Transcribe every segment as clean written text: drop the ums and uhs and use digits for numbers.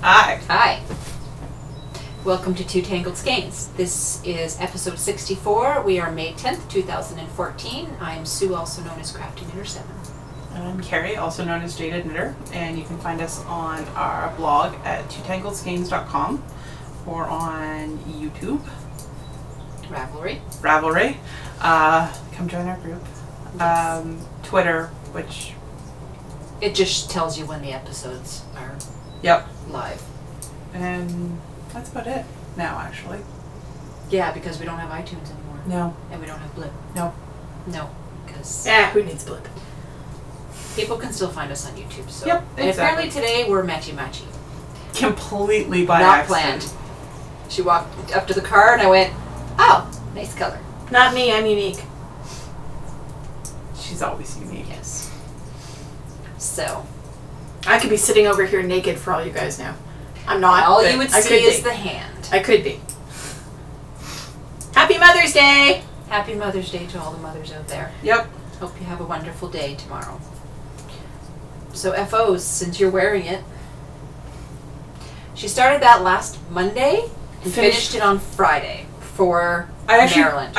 Hi. Hi. Welcome to Two Tangled Skeins. This is episode 64. We are May 10th, 2014. I'm Sue, also known as Crafty Knitter 7. And I'm Kari, also known as Jaded Knitter, and you can find us on our blog at twotangledskeins.com or on YouTube. Ravelry. Come join our group. Yes. Twitter, which... It just tells you when the episodes are live. And that's about it now, actually. Yeah, because we don't have iTunes anymore. No. And we don't have Blip. No. No, because... who needs Blip? People can still find us on YouTube. So. Yep, And exactly. apparently today we're matchy-matchy. Completely by Not accident. planned. She walked up to the car and I went, oh, nice color. Not me, I'm unique. She's always unique. Yes. So. I could be sitting over here naked for all you guys know. I'm not. All but you would I see could is be. the hand. I could be. Happy Mother's Day! Happy Mother's Day to all the mothers out there. Yep. Hope you have a wonderful day tomorrow. So FOs, since you're wearing it. She started that last Monday and finished it on Friday for Maryland.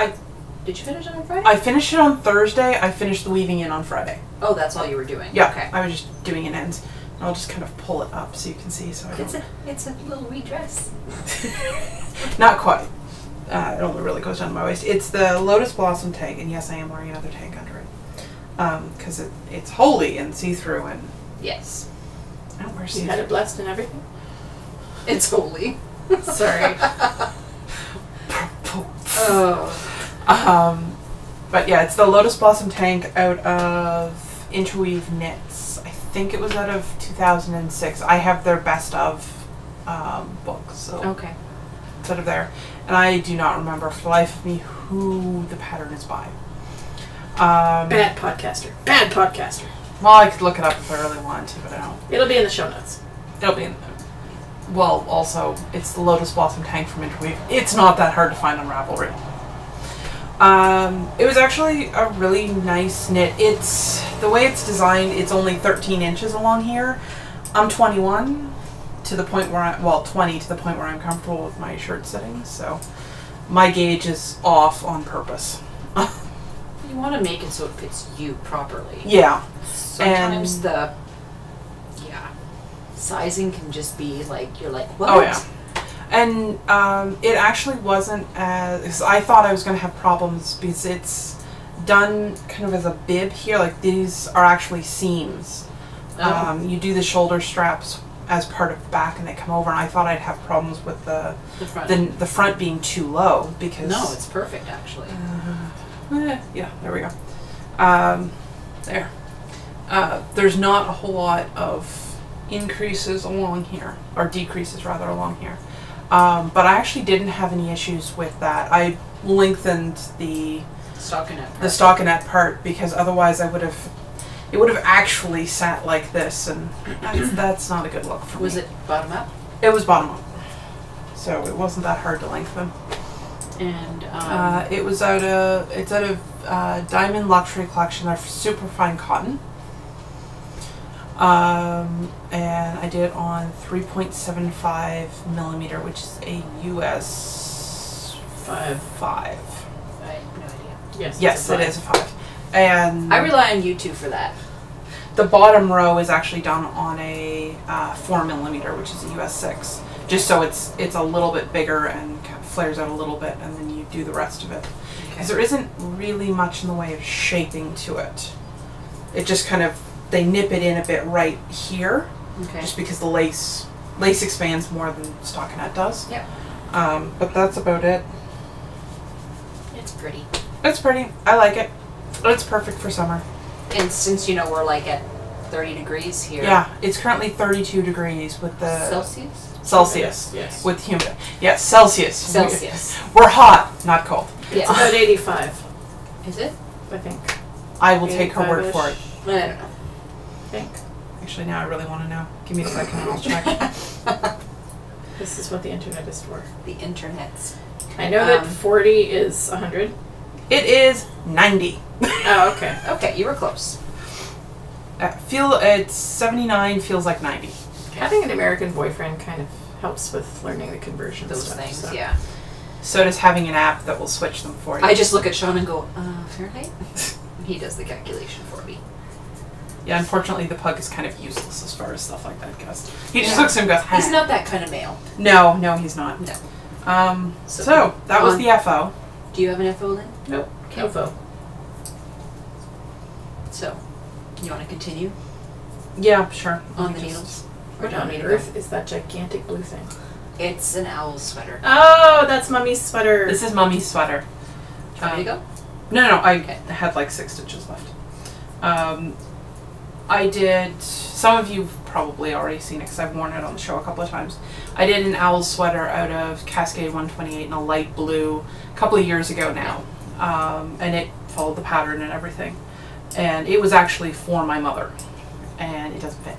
Did you finish it on Friday? I finished it on Thursday. I finished the weaving in on Friday. Oh, that's all you were doing? Yeah. Okay. I was just doing an ends. I'll just kind of pull it up so you can see. So It's a little redress. Not quite. It only really goes down to my waist. It's the Lotus Blossom tank, and yes, I am wearing another tank under it. Because it's holy and see-through and... Yes. I don't wear You see-through. had it blessed and everything? It's holy. Sorry. But yeah, it's the Lotus Blossom tank out of Interweave Knits. I think it was out of 2006. I have their best of books, so Okay. it's out of there. And I do not remember for the life of me who the pattern is by. Bad podcaster. Bad podcaster. Well, I could look it up if I really wanted to, but I don't. It'll be in the show notes. It'll be in the... Well, also, it's the Lotus Blossom tank from Interweave. It's not that hard to find on Ravelry. It was actually a really nice knit. It's the way it's designed. It's only 13 inches along here. I'm 21 to the point where 20 to the point where I'm comfortable with my shirt settings. So my gauge is off on purpose. You want to make it so it fits you properly. Yeah. Sometimes sizing can just be like, you're like, what? Oh yeah. And it actually wasn't as... Cause I thought I was going to have problems because it's done kind of as a bib here. Like these are actually seams. You do the shoulder straps as part of the back and they come over, and I thought I'd have problems with the front being too low because... No, it's perfect actually. Yeah, there we go. There. There's not a whole lot of increases along here, or decreases rather along here. But I actually didn't have any issues with that. I lengthened the stockinette part because otherwise it would have actually sat like this, and that's not a good look for me. Was it bottom up? It was bottom up, so it wasn't that hard to lengthen. And it's out of Diamond Luxury Collection. They're super fine cotton. And I did it on 3.75 millimeter, which is a US 5. I have no idea. Yes, it is a 5. And I rely on you two for that. the bottom row is actually done on a 4 millimeter, which is a US 6. Just so it's a little bit bigger and kind of flares out a little bit, and then you do the rest of it. Because there isn't really much in the way of shaping to it. It just kind of, they nip it in a bit right here, just because the lace expands more than stockinette does. Yep. But that's about it. It's pretty. It's pretty. I like it. It's perfect for summer. And since we're like at 30 degrees here. Yeah, it's currently 32 degrees with the Celsius. Yes. with humid. Yes, Celsius. We're hot, not cold. It's about 85. Is it? I think. I will take her word for it. I don't know. I think. Actually, now I really want to know. Give me a second and I'll check. This is what the internet is for. The internets. I know that 40 is 100. It is 90. Oh, okay. Okay, you were close. It's 79 feels like 90. Okay. Having an American boyfriend kind of helps with learning the conversion Those stuff, things, so. yeah. So does having an app that will switch them for you. I just look at Sean and go, Fahrenheit? He does the calculation for me. Yeah, unfortunately the pug is kind of useless as far as stuff like that goes. He just Yeah. looks at him and goes, He's not that kind of male. No, he's not. No. So that was the FO. Do you have an FO, Lynn? Nope. Okay. No vote. So, you want to continue Yeah, sure. on Let the me needles? Or What do you want on me to go? earth is that gigantic blue thing? It's an owl sweater. Oh, that's Mummy's sweater. This is Mummy's sweater. Do you want me to go? No, I Okay. had like 6 stitches left. I did, some of you've probably already seen it because I've worn it on the show a couple of times. I did an owl sweater out of Cascade 128 in a light blue a couple of years ago now. And it followed the pattern and everything. And it was actually for my mother. And it doesn't fit.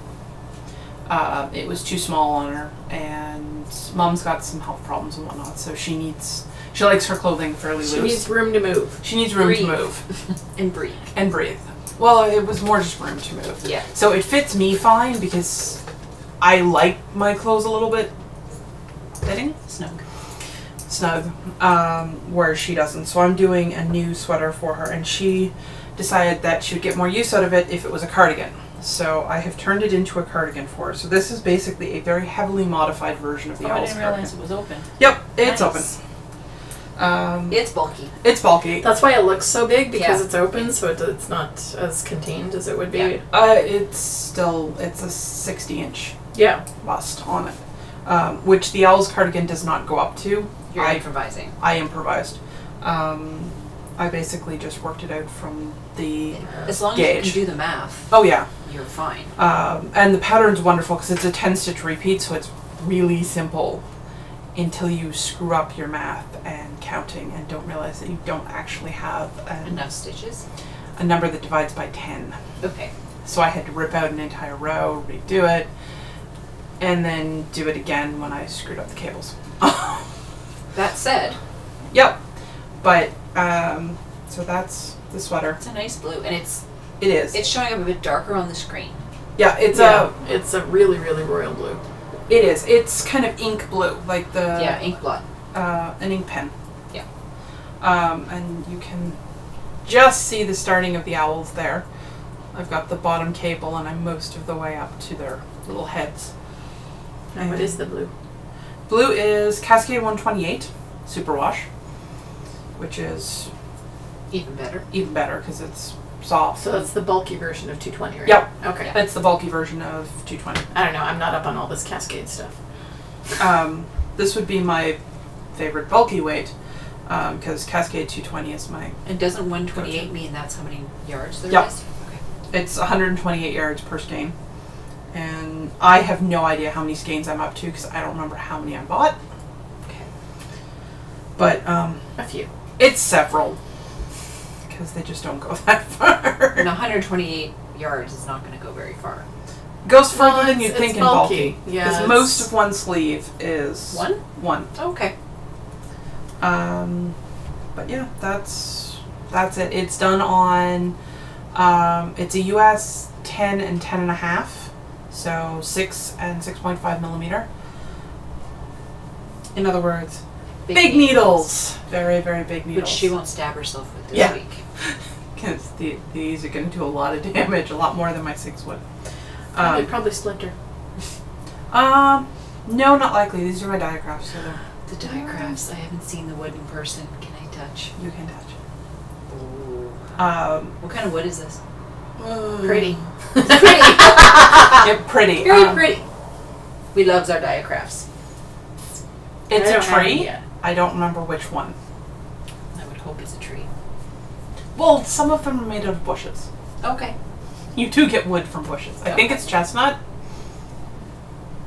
It was too small on her. And Mom's got some health problems and whatnot. So she likes her clothing fairly loose. She needs room to move. She needs room Breathe. to move. And breathe. And breathe. Well, it was more just room to move. Yeah. So it fits me fine because I like my clothes a little bit fitting, Snug. snug, whereas she doesn't. So I'm doing a new sweater for her, and she decided that she would get more use out of it if it was a cardigan. So I have turned it into a cardigan for her. So this is basically a very heavily modified version of the I Owl's didn't realize cardigan. it was open. Yep, it's Nice. open. It's bulky. It's bulky. That's why it looks so big, because Yeah. it's open, so it's not as contained as it would be. Yeah. It's a 60-inch Yeah. bust on it, which the Owl's cardigan does not go up to. You're I improvising. improvised. I basically just worked it out from the As long as gauge. you can do the math, Oh yeah, you're fine. and the pattern's wonderful because it's a 10-stitch repeat, so it's really simple until you screw up your math and counting and don't realize that you don't actually have Enough stitches. a number that divides by 10. Okay. So I had to rip out an entire row, redo it, and then do it again when I screwed up the cables. That said, Yep. But, so that's the sweater. it's a nice blue, and It is. it's showing up a bit darker on the screen. Yeah, it's It's a really, really royal blue. it is. It's kind of ink blue, like the Yeah, ink blot. an ink pen. Yeah. And you can just see the starting of the owls there. I've got the bottom cable, and I'm most of the way up to their little heads. And what is the blue? Blue is Cascade 128 Superwash, which is Even better. even better because it's soft. So that's the bulky version of 220, right? Yep. Okay. It's the bulky version of 220. I don't know. I'm not up on all this Cascade stuff. This would be my favorite bulky weight because Cascade 220 is my. And doesn't 128 mean that's how many yards there is? Yep. Okay. It's 128 yards per skein, and I have no idea how many skeins I'm up to because I don't remember how many I bought. Okay. But A few. it's several because they just don't go that far. And 128 yards is not going to go very far. Goes further Well, than you'd it's think in bulky. bulky. Yeah, Because it's- most of one sleeve is One? One. Okay. But yeah, that's it. It's done on. It's a US 10 and 10.5, so 6 and 6.5 millimeter. In other words, big needles. Very, very big needles. Which she won't stab herself with this Yeah. week. Because these are going to do a lot of damage, a lot more than my 6 would. Probably splinter. No, not likely. These are my diagraphs, so The diagraphs. I haven't seen the wood in person. Can I touch? you can touch. Ooh. Um, What kind of wood is this? Pretty. Pretty. yeah, pretty. Very pretty. We loves our diagrafts. It's I a don't have any tree. yet. I don't remember which one. I would hope it's a tree. Well, some of them are made out of bushes. Okay. You do get wood from bushes. I think it's chestnut.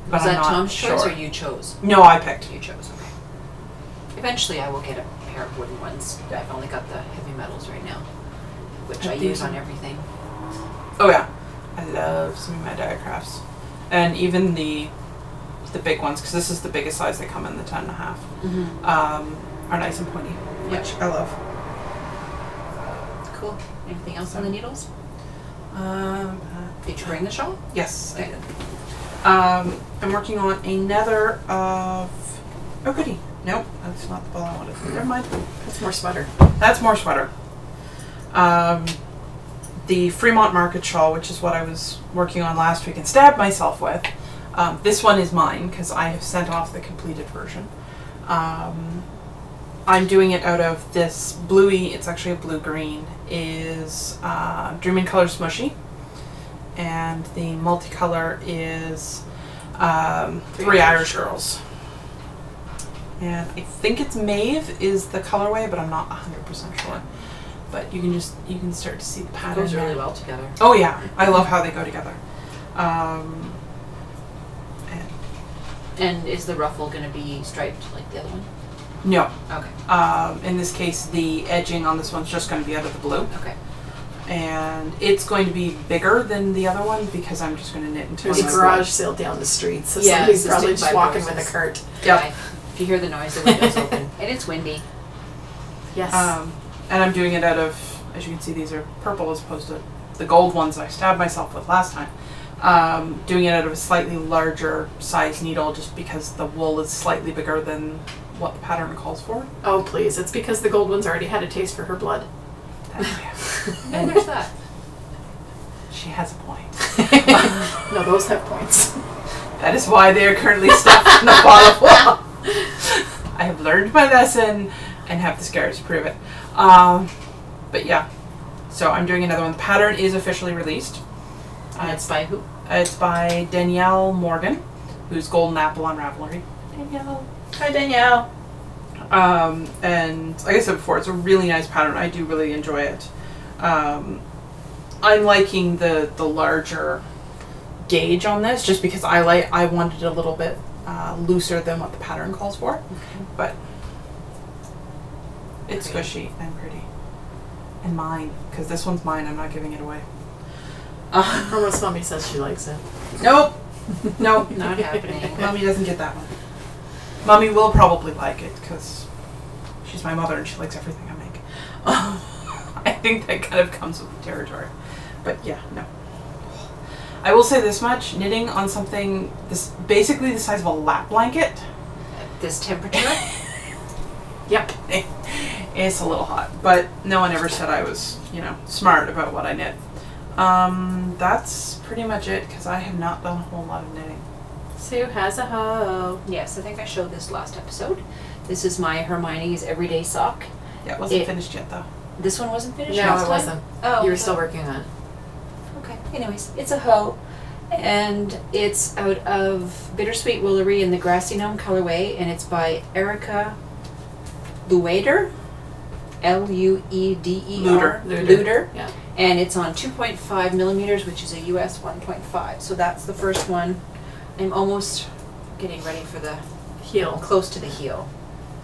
But Was I'm that not Tom's choice sure. or you chose? No, I picked. You chose, okay. Eventually I will get a pair of wooden ones. I've only got the heavy metals right now, which I These use are- on everything. Oh yeah, I love some of my diagraphs, and even the big ones because this is the biggest size they come in, the 10.5. Are nice and pointy, which I love. Cool. Anything else on the needles? Um, Did you bring the shawl? yes, I Okay. did. I'm working on another of... Oh, goody. Nope, that's not the ball I wanted. Never mind. That's more sweater. That's more sweater. The Fremont Market shawl, which is what I was working on last week and stabbed myself with. This one is mine because I have sent off the completed version. I'm doing it out of this bluey, it's actually a blue-green, is Dreaming Color Smushy. And the multicolor is Three Irish Girls. And I think it's Mauve is the colorway, but I'm not 100% sure. But you can start to see the pattern. It goes really there. well together. Oh yeah, I love how they go together. And is the ruffle going to be striped like the other one? No. Okay. In this case, the edging on this one's just going to be out of the blue. Okay. And it's going to be bigger than the other one because I'm just going to knit into There's a my garage sale down the street, so Yeah, somebody's it's probably just just by walking horses. with a cart. Yep. Okay. If you hear the noise, the window's open. And it's windy. Yes. And I'm doing it out of, as you can see, these are purple as opposed to the gold ones I stabbed myself with last time. Doing it out of a slightly larger size needle just because the wool is slightly bigger than what the pattern calls for. Oh, please. It's because the gold one's already had a taste for her blood. And there's that. She has a point. No, those have points. That is why they are currently stuffed in the bottle. I have learned my lesson and have the scars to prove it. But yeah, so I'm doing another one. The pattern is officially released. And it's by who? It's by Danielle Morgan, who's Golden Apple on Ravelry. Danielle. Hi, Danielle. And like I said before, it's a really nice pattern. I do really enjoy it. I'm liking the larger gauge on this just because I wanted it a little bit looser than what the pattern calls for. Okay. But it's squishy and pretty. And mine, because this one's mine. I'm not giving it away. Unless Mommy says she likes it. Nope. Nope. Not happening. Mommy doesn't get that one. Mommy will probably like it because she's my mother and she likes everything I make. I think that kind of comes with the territory. But yeah, no. I will say this much, knitting on something this basically the size of a lap blanket. At this temperature? Yep. It's a little hot, but no one ever said I was, smart about what I knit. That's pretty much it because I have not done a whole lot of knitting. Sue has a hoe. Yes, I think I showed this last episode. This is my Hermione's Everyday Sock. Yeah, it wasn't finished yet though. This one wasn't finished No, last it time? wasn't. Oh, You were still working on it. Okay. Anyways, it's a hoe. And it's out of Bittersweet Woolery in the Grassy Gnome colorway. And it's by Erica Lueder. Lueder. Lueder. Yeah. And it's on 2.5 millimeters, which is a US 1.5. So that's the first one. I'm almost getting ready for the Heel. close to the heel.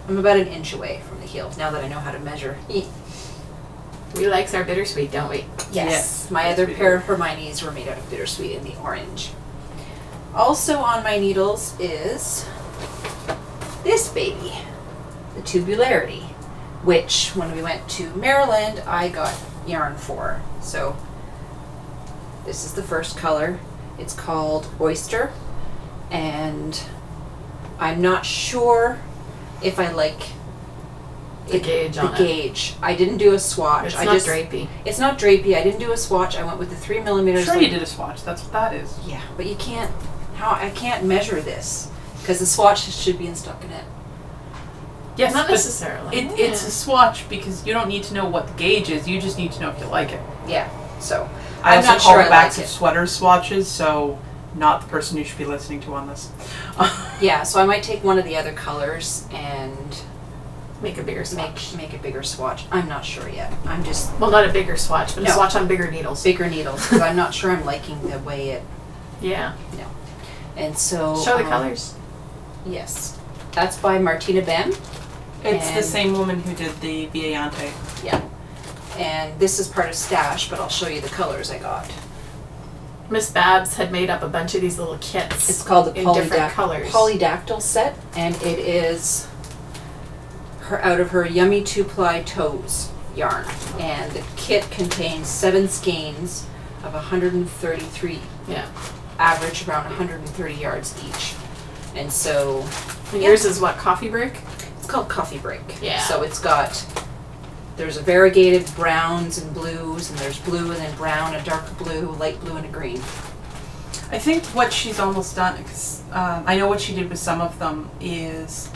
I'm about an inch away from the heel now that I know how to measure. We likes our bittersweet, don't we? Yes. My Yes, other we pair do. of Hermione's were made out of bittersweet in the orange. Also on my needles is this baby, the Tubularity, which when we went to Maryland, I got yarn for. So this is the first color. It's called Oyster, and I'm not sure if I like The gauge on it. gauge. I didn't do a swatch. It's I not just drapey. It's not drapey. I didn't do a swatch. I went with the 3 millimeters. Sure, you did a swatch. That's what that is. Yeah, but you can't. I can't measure this because the swatch should be in stockinette. Yes, Not but necessarily. It's a swatch because you don't need to know what the gauge is. You just need to know if you like it. Yeah. So I I'm also not call sure the I backs like of it. sweaters swatches, so not the person you should be listening to on this. Yeah. So I might take one of the other colors and Make a bigger swatch. make a bigger swatch. I'm not sure yet. I'm just Well, not a bigger swatch, but No. a swatch on bigger needles. bigger needles because I'm not sure I'm liking the way it. Yeah. And so Show the colors. Yes, that's by Martina Ben. It's the And- same woman who did the Viayante. Yeah. And this is part of Stash, but I'll show you the colors I got. Miss Babs had made up a bunch of these little kits. It's called the in different colors. Polydactyl set, and it is out of her Yummy 2-ply Toes yarn. And the kit contains 7 skeins of 133 Yeah. average around 130 yards each. And so... And yours is what, coffee break? It's called Coffee Break. Yeah. So it's got... There's a variegated browns and blues, and there's blue and then brown, a dark blue, light blue, and a green. I think what she's almost done, because I know what she did with some of them, is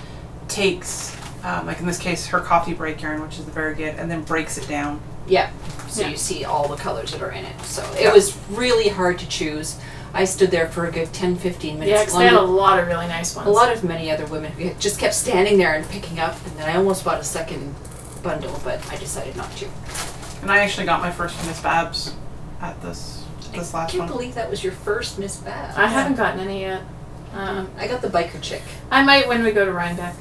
takes, like in this case, her coffee break yarn, which is the variegated, and then breaks it down. Yeah. So you see all the colors that are in it. So it was really hard to choose. I stood there for a good 10-15 minutes. Yeah, because they had a lot of really nice ones. A lot of many other women just kept standing there and picking up, and then I almost bought a second bundle, but I decided not to. And I actually got my first Miss Babs at this last one. I can't believe that was your first Miss Babs. I haven't gotten any yet. I got the biker chick. I might when we go to Rhinebeck.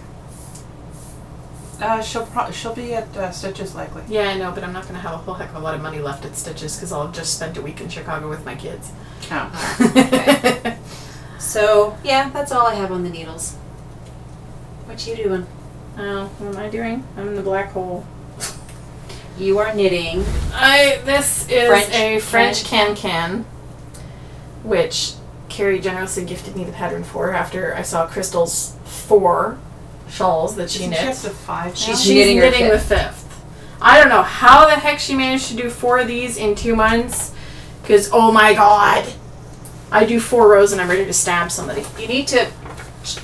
She'll be at Stitches likely. Yeah, I know, but I'm not going to have a whole heck of a lot of money left at Stitches because I'll have just spent a week in Chicago with my kids. Oh. Okay. So, yeah, that's all I have on the needles. What you doing? Oh, what am I doing? I'm in the black hole. You are knitting. This is a French can, which Kari generously gifted me the pattern for after I saw Crystal's 4 shawls that she Isn't knits. she up to 5 now? She's She's knitting her the 5th. I don't know how the heck she managed to do 4 of these in 2 months, because oh my god, I do 4 rows and I'm ready to stab somebody. You need to...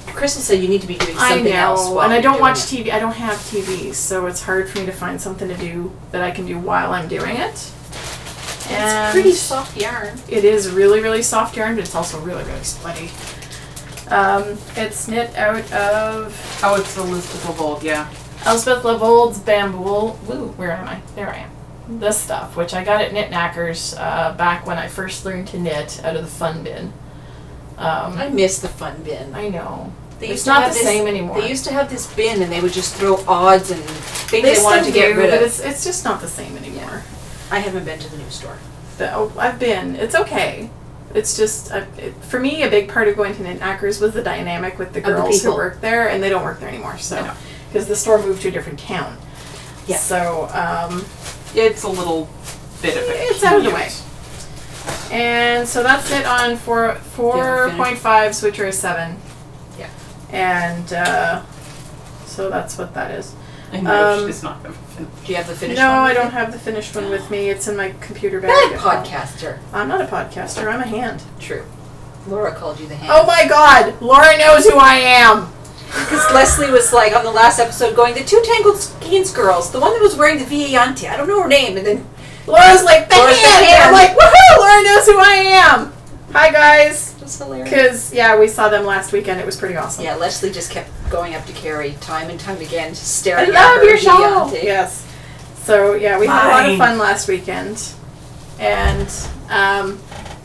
Crystal said you need to be doing I something else know, while and I you're don't doing watch it. TV. I don't have TV, so it's hard for me to find something to do that I can do while I'm doing it. It's pretty soft yarn. It is really, really soft yarn, but it's also really, really splitty. It's knit out of... Oh, it's Elizabeth Lavold, yeah. Elspeth Lavold's bamboo. Woo, where am I? There I am. This stuff, which I got at Knit Knackers back when I first learned to knit out of the fun bin. I miss the fun bin. I know. They It's used to not have the this- same anymore. They used to have this bin and they would just throw odds and things they wanted to still get do, rid but of. it's just not the same anymore. I haven't been to the new store. I've been. It's okay. It's just, for me, a big part of going to Knit Knackers was the dynamic with the Of the girls who people. work there, and they don't work there anymore. So, No. because the store moved to a different town. Yeah. So, It's a little bit of a it's out of the way. commute. And so that's it on 4.5s, which are a 7. Yeah. And so that's what that is. I know she's not going to finish. Do you have the finished No, one? I don't have the finished one with me. It's in my computer bag. Bad at home. podcaster. I'm not a podcaster. I'm a hand. True. Laura called you the hand. Oh my god! Laura knows who I am! Because Leslie was like on the last episode going, the 2 Tangled Skeins girls, the one that was wearing the Viante, I don't know her name, and then Laura's like, the Laura's the hand! hand. I'm like, woohoo! Laura knows who I am! Hi guys! it was hilarious. Because, yeah, we saw them last weekend. It was pretty awesome. Yeah, Leslie just kept going up to Kari time and time again, just I staring at love her your shawl! Viante. Yes. So, yeah, we had a lot of Fine. fun last weekend. And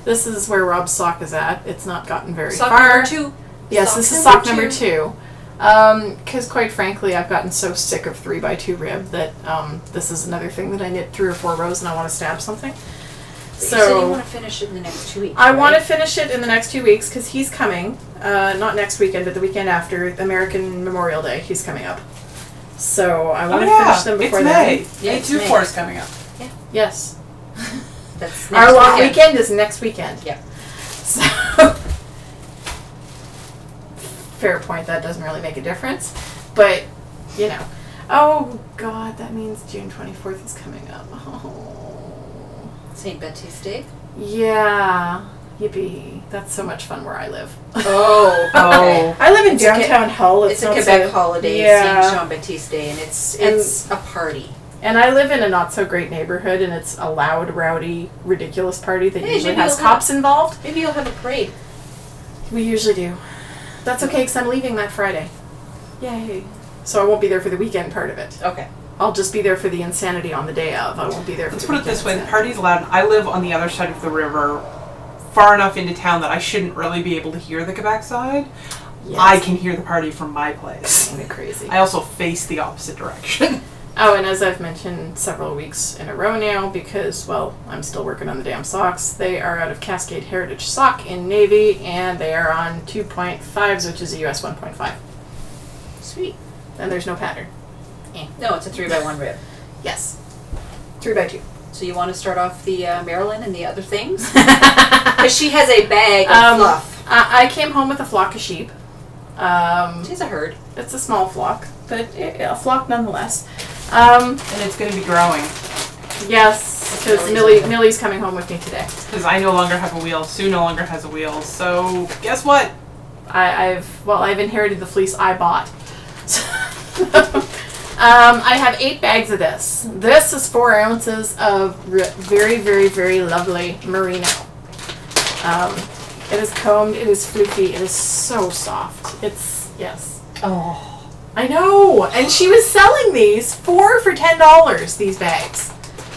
this is where Rob's sock is at. It's not gotten very Sock far. number 2. Yes, this is sock number 2. Because quite frankly, I've gotten so sick of 3x2 rib that this is another thing that I knit 3 or 4 rows and I want to stab something. So you said you So want to finish it in the next 2 weeks. I want to right? finish it in the next 2 weeks because he's coming. Not next weekend, but the weekend after American Memorial Day. He's coming up. So I want to finish them before it's then. May. Yeah, May it's 2-4 May. is coming up. Yes. That's next Our long weekend is next weekend. Yeah. So, fair point, that doesn't really make a difference. But, you know. Oh, God, that means June 24th is coming up. Oh. St. Baptiste Day. Yeah. Yippee. That's so much fun where I live. Oh. Oh. I live in It's a downtown Hull. It's a not Quebec so- holiday, Yeah. St. Jean Baptiste Day, and it's a party. And I live in a not so great neighborhood, and it's a loud, rowdy, ridiculous party that Hey, usually maybe has you'll have- cops involved. Maybe you'll have a parade. We usually do. That's okay, because I'm leaving that Friday. Yay. So I won't be there for the weekend part of it. Okay. I'll just be there for the insanity on the day of. I won't be there for Let's the put it weekend this way, the insanity. party's loud. I live on the other side of the river, far enough into town that I shouldn't really be able to hear the Quebec side. Yes. I can hear the party from my place. Kinda crazy. I also face the opposite direction. Oh, and as I've mentioned several weeks in a row now, because, well, I'm still working on the damn socks, they are out of Cascade Heritage Sock in Navy, and they are on 2.5s, which is a US 1.5. Sweet. And there's no pattern. No, it's a 3x1 rib. Yes. 3x2. So you want to start off the Marilyn and the other things? Because she has a bag of fluff. I came home with a flock of sheep. She's a herd. It's a small flock, but a flock nonetheless. And it's going to be growing. Yes, because Millie's coming home with me today. Because I no longer have a wheel. Sue no longer has a wheel. So guess what? I've inherited the fleece I bought. I have 8 bags of this. This is 4 ounces of very, very, very lovely merino. It is combed. It is floofy. It is so soft. Yes. Oh. I know. And she was selling these 4 for $10. These bags.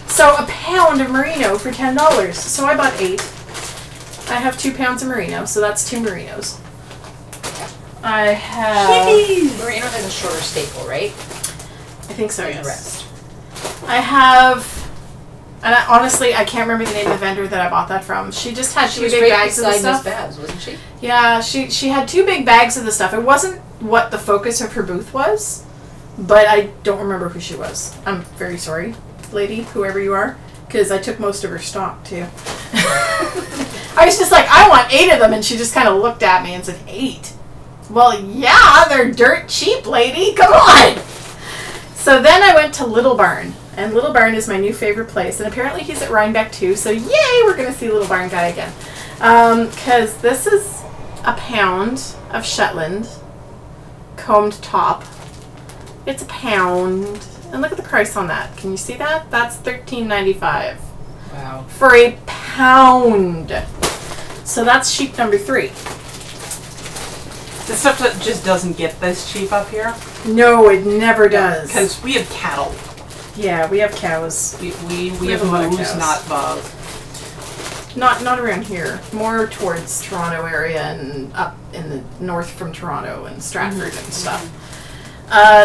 So a pound of merino for $10. So I bought 8. I have 2 pounds of merino. So that's 2 merinos. I have... Merino has a shorter staple, right? I think so, And yes. the rest. I have... And honestly, I can't remember the name of the vendor that I bought that from. She just had 2 big bags of the stuff. Miss Babs, wasn't she? Yeah, she had 2 big bags of the stuff. It wasn't what the focus of her booth was, but I don't remember who she was. I'm very sorry, lady, whoever you are, because I took most of her stock, too. I was just like, I want 8 of them, and she just kind of looked at me and said, 8? Well, yeah, they're dirt cheap, lady. Come on. So then I went to Little Barn. And Little Barn is my new favorite place. And apparently he's at Rhinebeck too. So yay, we're going to see Little Barn guy again. Because this is a pound of Shetland combed top. It's a pound. And look at the price on that. Can you see that? That's $13.95. Wow. For a pound. So that's sheep number 3. The stuff that just doesn't get this cheap up here. No, it never does. Because we have cattle. Yeah, we have cows. We have have a lot of moose, cows. not bug. Not around here. More towards Toronto area and up in the north from Toronto and Stratford and stuff.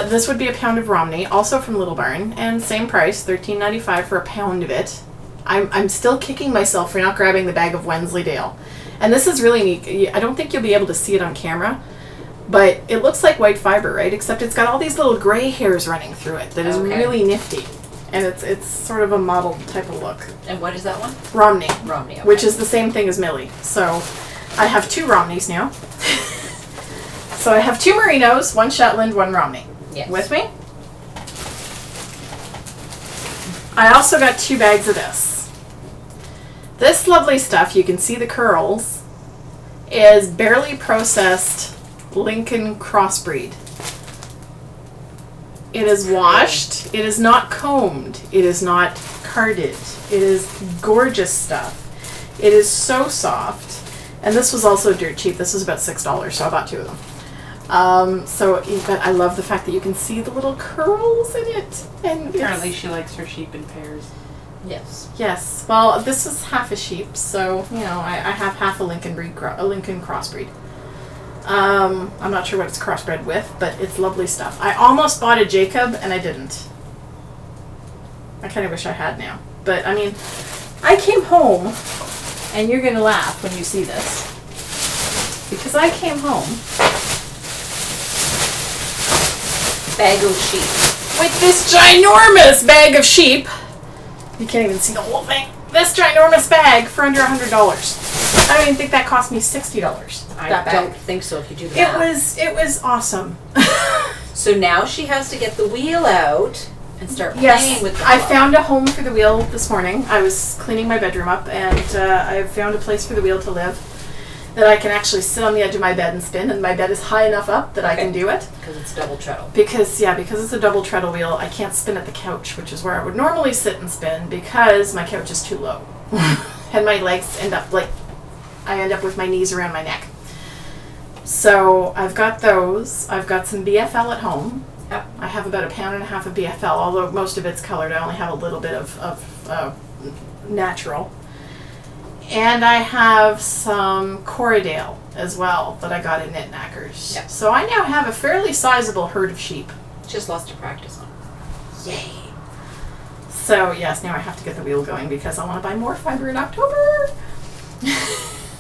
This would be a pound of Romney, also from Little Barn, and same price, $13.95 for a pound of it. I'm still kicking myself for not grabbing the bag of Wensleydale. And this is really neat. I don't think you'll be able to see it on camera, but it looks like white fiber, right? Except it's got all these little gray hairs running through it that is really nifty. And it's sort of a mottled type of look. And what is that one? Romney. Romney, okay. Which is the same thing as Millie. So I have 2 Romneys now. So I have 2 Merinos, 1 Shetland, 1 Romney. Yes. With me? I also got 2 bags of this. This lovely stuff, you can see the curls, is barely processed Lincoln crossbreed. It is washed. It is not combed. It is not carded. It is gorgeous stuff. It is so soft. And this was also dirt cheap. This was about $6, so I bought 2 of them. But I love the fact that you can see the little curls in it. And Apparently she likes her sheep in pairs. Yes. Yes. Well, this is half a sheep, so, you know, I have half a Lincoln crossbreed. I'm not sure what it's crossbred with, but it's lovely stuff. I almost bought a Jacob, and I didn't. I kind of wish I had now. But, I mean, I came home, and you're going to laugh when you see this. Because I came home. Bag of sheep. With this ginormous bag of sheep. You can't even see the whole thing. This ginormous bag for under $100. I don't even think that cost me $60. I don't think so if you do that. It was awesome. So now she has to get the wheel out and start playing Yes, with the I club. found a home for the wheel this morning. I was cleaning my bedroom up, and I found a place for the wheel to live that I can actually sit on the edge of my bed and spin, and my bed is high enough up that I can do it. Because it's double treadle. Because it's a double treadle wheel, I can't spin at the couch, which is where I would normally sit and spin, because my couch is too low. And my legs end up I end up with my knees around my neck. So I've got those. I've got some BFL at home. Yep. I have about 1.5 pounds of BFL, although most of it's colored. I only have a little bit of natural. And I have some Corriedale as well that I got in Knit Knackers. Yep. So I now have a fairly sizable herd of sheep. Just lots to practice on. Yay! So yes, now I have to get the wheel going because I want to buy more fiber in October.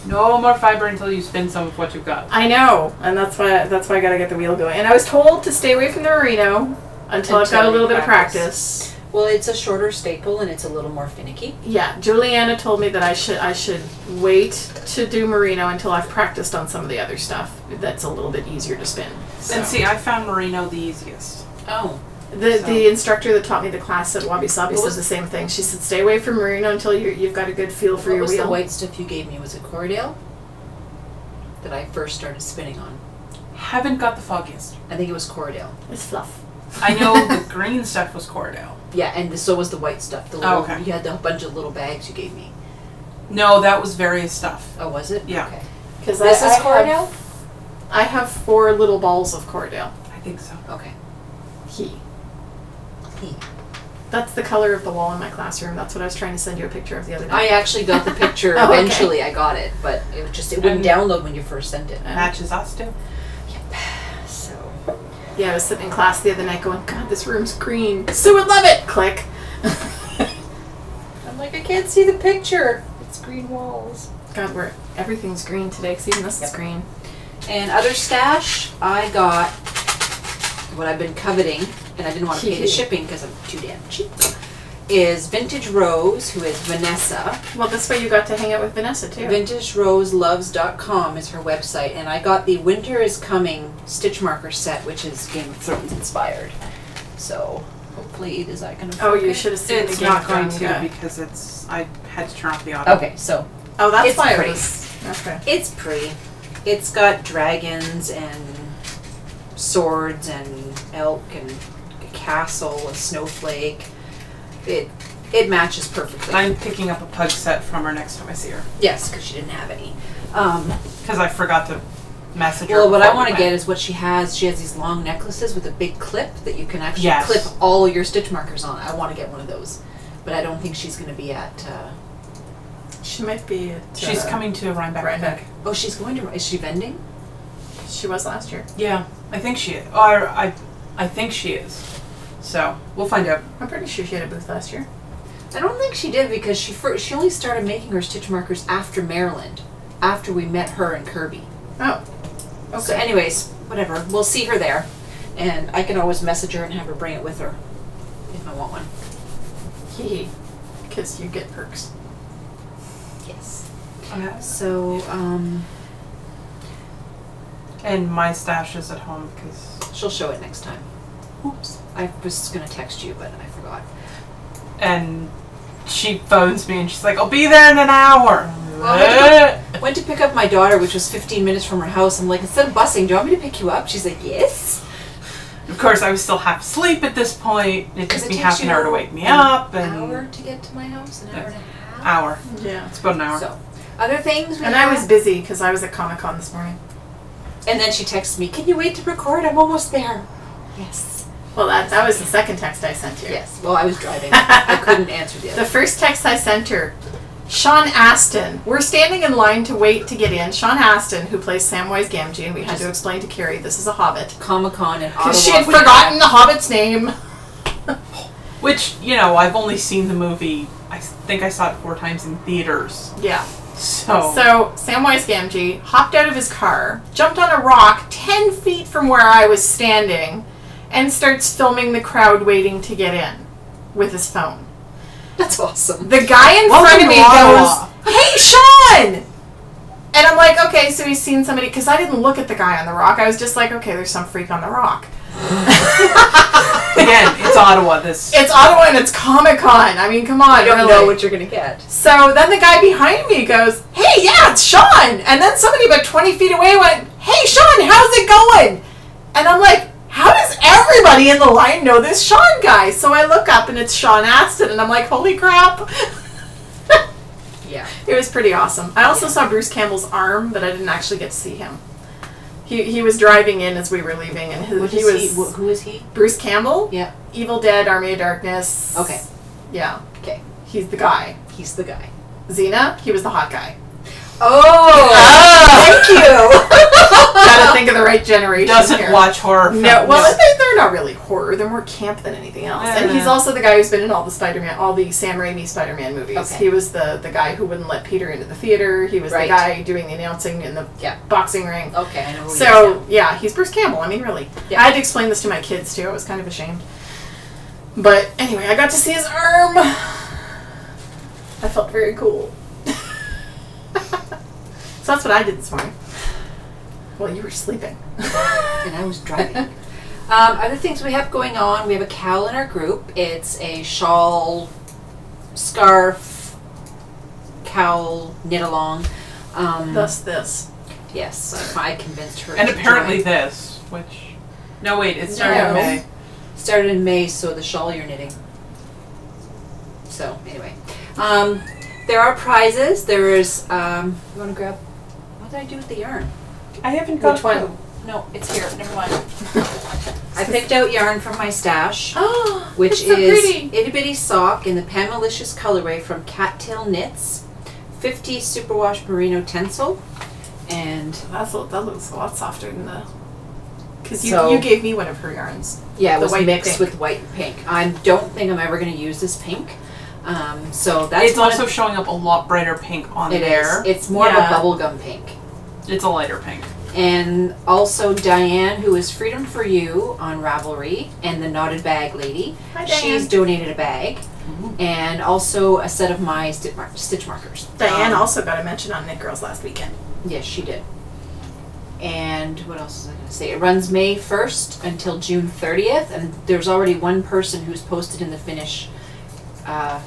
No more fiber until you spin some of what you've got. I know, and that's why I gotta get the wheel going. And I was told to stay away from the merino until I've got a little bit of practice. Well, it's a shorter staple and it's a little more finicky. Yeah, Juliana told me that I should wait to do merino until I've practiced on some of the other stuff. That's a little bit easier to spin. So. And see, I found merino the easiest. Oh. The instructor that taught me the class at Wabi Sabi said the same thing. She said, stay away from merino until you've got a good feel for your wheel. What was the white stuff you gave me? Was it Corriedale? That I first started spinning on. Haven't got the foggiest. I think it was Corriedale. It's fluff. I know the green stuff was Corriedale. Yeah, and so was the white stuff. The little, oh, okay. You had a bunch of little bags you gave me. No, that was various stuff. Oh, was it? Yeah. Okay. Because this is Corriedale? I have 4 little balls of Corriedale. I think so. Okay. He. That's the color of the wall in my classroom. That's what I was trying to send you a picture of the other day. I actually got the picture oh, eventually. Okay. I got it, but it wouldn't download when you first sent it. Matches us too. Yep. So. Yeah, I was sitting in class the other night going, God, this room's green. Sue would love it! Click. I'm like, I can't see the picture. It's green walls. God, everything's green today, because even this is green. And other stash, I got what I've been coveting, and I didn't want to pay the shipping because I'm too damn cheap, is Vintage Rose, who is Vanessa. Well, this way you got to hang out with Vanessa, too. VintageRoseLoves.com is her website, and I got the Winter is Coming stitch marker set, which is Game of Thrones inspired. So, hopefully, is that going to Oh, you should have seen it's the Game not of going Thrones to guy. because I had to turn off the audio. Okay, so. Oh, that's it's why pretty. it was. Okay. It's pretty. It's got dragons and swords and elk and a castle, a snowflake. It matches perfectly. I'm picking up a pug set from her next time I see her. Yes, because she didn't have any. Because I forgot to message her. Well, what I want to get is what she has. She has these long necklaces with a big clip that you can actually clip all your stitch markers on. I want to get one of those. But I don't think she's going to be at... she might be at... she's coming to Rhinebeck. Oh, she's going to... Is she vending? She was last year. Yeah, I think she is. Or I think she is. So, we'll find out. I'm pretty sure she had a booth last year. I don't think she did because she only started making her stitch markers after Maryland. After we met her and Kirby. Oh. Okay. So anyways, whatever. We'll see her there. And I can always message her and have her bring it with her. If I want one. Hee. Because you get perks. Yes. Okay. So, And my stash is at home because... she'll show it next time. Oops. I was going to text you, but I forgot. And she phones me and she's like, I'll be there in an hour. Well, I went to pick up my daughter, which was 15 minutes from her house. I'm like, instead of busing, do you want me to pick you up? She's like, yes. Of course, I was still half asleep at this point. It took me half an hour to wake me an up. And hour to get to my house? An hour and a half? Hour. Yeah. It's about an hour. So, other things And I was busy because I was at Comic-Con this morning. And then she texted me, can you wait to record? I'm almost there. Yes. Well, that was the second text I sent you. Yes. Well, I was driving. I couldn't answer the other. The first text I sent her, Sean Astin. We're standing in line to wait to get in. Sean Astin, who plays Samwise Gamgee, and we had to explain to Carrie this is a Hobbit. Comic-Con in Ottawa. Because she had forgotten the Hobbit's name. Which, you know, I've only seen the movie, I think I saw it 4 times in theaters. Yeah. So Samwise Gamgee hopped out of his car, jumped on a rock 10 feet from where I was standing, and starts filming the crowd waiting to get in with his phone. That's awesome. The guy in front of me goes, "Hey, Sean!" And I'm like, okay, so he's seen somebody, because I didn't look at the guy on the rock. I was just like, okay, there's some freak on the rock. Again, it's Ottawa. It's Ottawa and it's Comic-Con. I mean, come on. You don't really. know what you're going to get. So then the guy behind me goes, "Hey, yeah, it's Sean." And then somebody about 20 feet away went, "Hey, Sean, how's it going?" And I'm like, how does everybody in the line know this Sean guy? So I look up and it's Sean Astin, and I'm like, holy crap. Yeah. It was pretty awesome. I also saw Bruce Campbell's arm, but I didn't actually get to see him. He was driving in as we were leaving, and who is he? Bruce Campbell? Yeah. Evil Dead, Army of Darkness. Okay. Yeah. Okay. He's the guy. He's the guy. Xena, he was the hot guy. Oh! Thank you! Gotta think of the right generation. Doesn't watch horror films. No, well, they're not really horror. They're more camp than anything else. And he's also the guy who's been in all the Sam Raimi Spider-Man movies. Okay. He was the guy who wouldn't let Peter into the theater. He was the guy doing the announcing in the boxing ring. Okay, I know who So, yeah, he's Bruce Campbell. I mean, really. Yeah. I had to explain this to my kids, too. I was kind of ashamed. But anyway, I got to see his arm. I felt very cool. So that's what I did this morning. Well, you were sleeping. And I was driving. Other things we have going on, we have a cowl in our group. It's a shawl, scarf, cowl, knit along. Thus this. Yes, I convinced her. And to apparently join. this, which... No, wait, it started in May. Started in May, so the shawl you're knitting. So, anyway. There are prizes. There is, you want to grab... What did I do with the yarn? I haven't got Which one? No, it's here. Never mind. I picked out yarn from my stash, Oh, which it's so is pretty. Itty Bitty Sock in the Pamalicious colorway from Cattail Knits, 50 Superwash Merino Tencel, and That looks a lot softer than the... Because So- you gave me one of her yarns. yeah, it The was white mixed pink. with white and pink. I don't think I'm ever going to use this pink, so that's It's one also of, showing up a lot brighter pink on it there. is. It's more of a Yeah. bubblegum pink. It's a lighter pink. And also Diane, who is Freedom for You on Ravelry, and the Knotted Bag Lady. Hi, Diane. She's donated a bag. And also a set of my stitch markers. Diane also got a mention on Knit Girls last weekend. Yes, she did. And what else was I going to say? It runs May 1st until June 30th, and there's already one person who's posted in the finish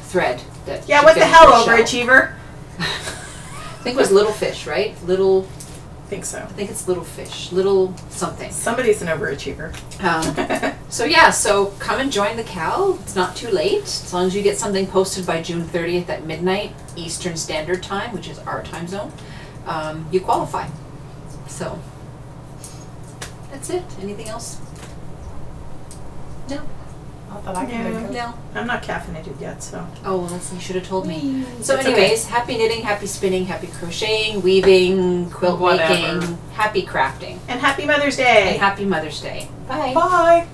thread. That Yeah, she what the finished hell, her shell. overachiever? I think it was Little Fish, right? I think so. I think it's Little Fish. Little something. Somebody's an overachiever. So yeah, so come and join the Cal. It's not too late. As long as you get something posted by June 30th at midnight Eastern Standard Time, which is our time zone, you qualify. So that's it. Anything else? No. Not that I can think of. No. I'm not caffeinated yet, so. Oh, well, you should have told me. So It's anyways, happy knitting, happy spinning, happy crocheting, weaving, quilt Whatever. making, happy crafting, And happy Mother's Day! and happy Mother's Day. Bye. Bye!